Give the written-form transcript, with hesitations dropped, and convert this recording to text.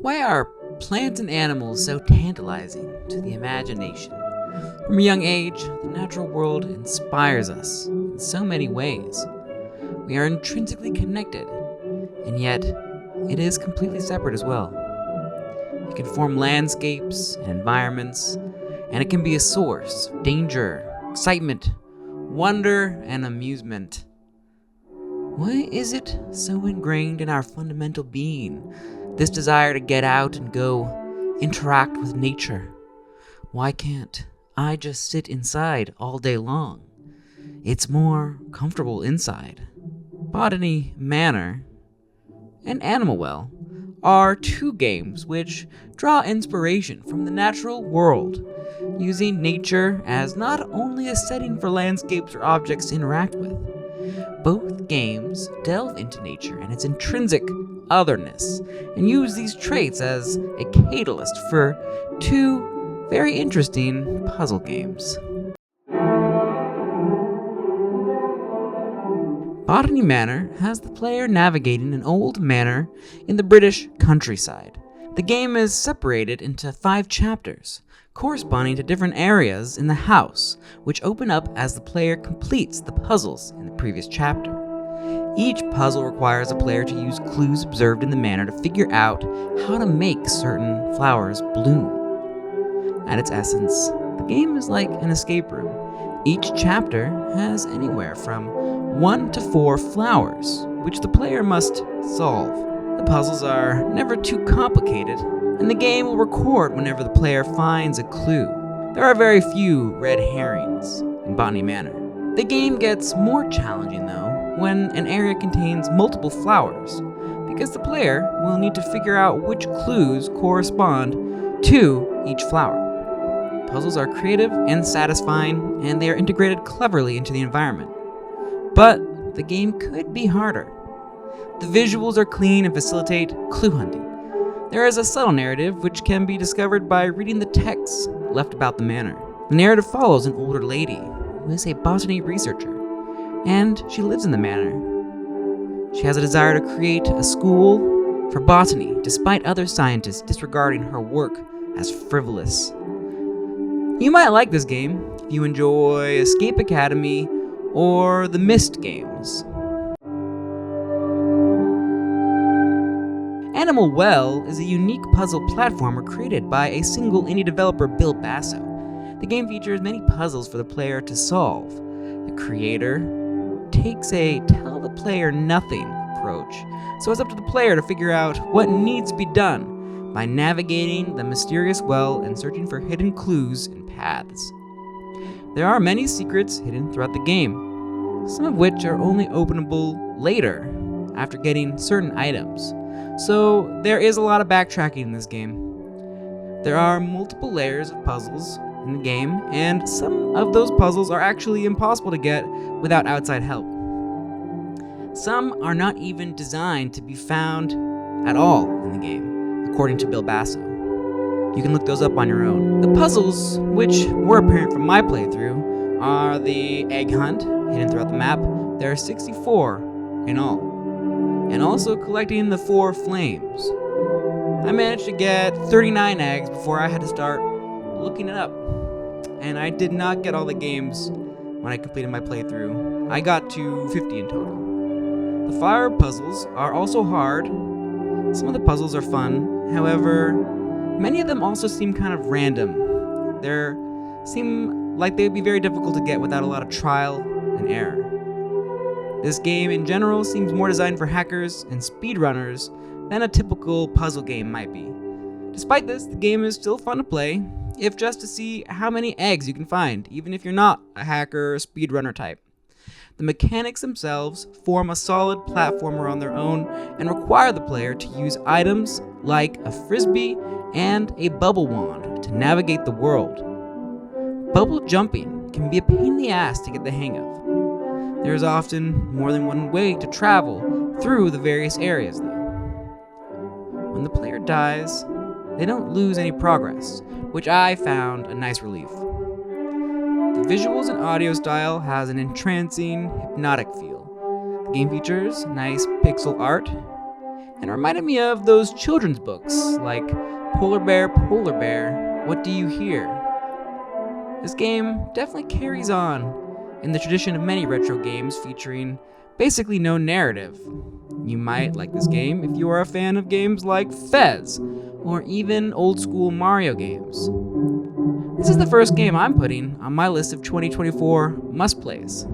Why are plants and animals so tantalizing to the imagination? From a young age, the natural world inspires us in so many ways. We are intrinsically connected, and yet it is completely separate as well. It can form landscapes and environments, and it can be a source of danger, excitement, wonder, and amusement. Why is it so ingrained in our fundamental being, this desire to get out and go interact with nature? Why can't I just sit inside all day long? It's more comfortable inside. Botany Manor and Well are two games which draw inspiration from the natural world, using nature as not only a setting for landscapes or objects to interact with. Both games delve into nature and its intrinsic otherness, and use these traits as a catalyst for two very interesting puzzle games. Botany Manor has the player navigating an old manor in the British countryside. The game is separated into 5 chapters, corresponding to different areas in the house, which open up as the player completes the puzzles in the previous chapter. Each puzzle requires a player to use clues observed in the manor to figure out how to make certain flowers bloom. At its essence, the game is like an escape room. Each chapter has anywhere from 1 to 4 flowers, which the player must solve. The puzzles are never too complicated, and the game will record whenever the player finds a clue. There are very few red herrings in Botany Manor. The game gets more challenging though when an area contains multiple flowers, because the player will need to figure out which clues correspond to each flower. Puzzles are creative and satisfying, and they are integrated cleverly into the environment. But the game could be harder. The visuals are clean and facilitate clue hunting. There is a subtle narrative which can be discovered by reading the texts left about the manor. The narrative follows an older lady who is a botany researcher, and she lives in the manor. She has a desire to create a school for botany, despite other scientists disregarding her work as frivolous. You might like this game if you enjoy Escape Academy or the Amidst games. Well is a unique puzzle platformer created by a single indie developer, Bill Basso. The game features many puzzles for the player to solve. The creator takes a tell the player nothing approach, so it's up to the player to figure out what needs to be done by navigating the mysterious well and searching for hidden clues and paths. There are many secrets hidden throughout the game, some of which are only openable later after getting certain items. So there is a lot of backtracking in this game. There are multiple layers of puzzles in the game, and some of those puzzles are actually impossible to get without outside help. Some are not even designed to be found at all in the game, according to Bill Basso. You can look those up on your own. The puzzles, which were apparent from my playthrough, are the egg hunt, hidden throughout the map. There are 64 in all. And also collecting the 4 flames. I managed to get 39 eggs before I had to start looking it up. And I did not get all the games when I completed my playthrough. I got to 50 in total. The fire puzzles are also hard. Some of the puzzles are fun. However, many of them also seem kind of random. They seem like they would be very difficult to get without a lot of trial and error. This game in general seems more designed for hackers and speedrunners than a typical puzzle game might be. Despite this, the game is still fun to play, if just to see how many eggs you can find, even if you're not a hacker or speedrunner type. The mechanics themselves form a solid platformer on their own and require the player to use items like a frisbee and a bubble wand to navigate the world. Bubble jumping can be a pain in the ass to get the hang of. There is often more than one way to travel through the various areas, though. When the player dies, they don't lose any progress, which I found a nice relief. The visuals and audio style has an entrancing, hypnotic feel. The game features nice pixel art and it reminded me of those children's books like Polar Bear, What Do You Hear? This game definitely carries on in the tradition of many retro games featuring basically no narrative. You might like this game if you are a fan of games like Fez, or even old school Mario games. This is the first game I'm putting on my list of 2024 must-plays.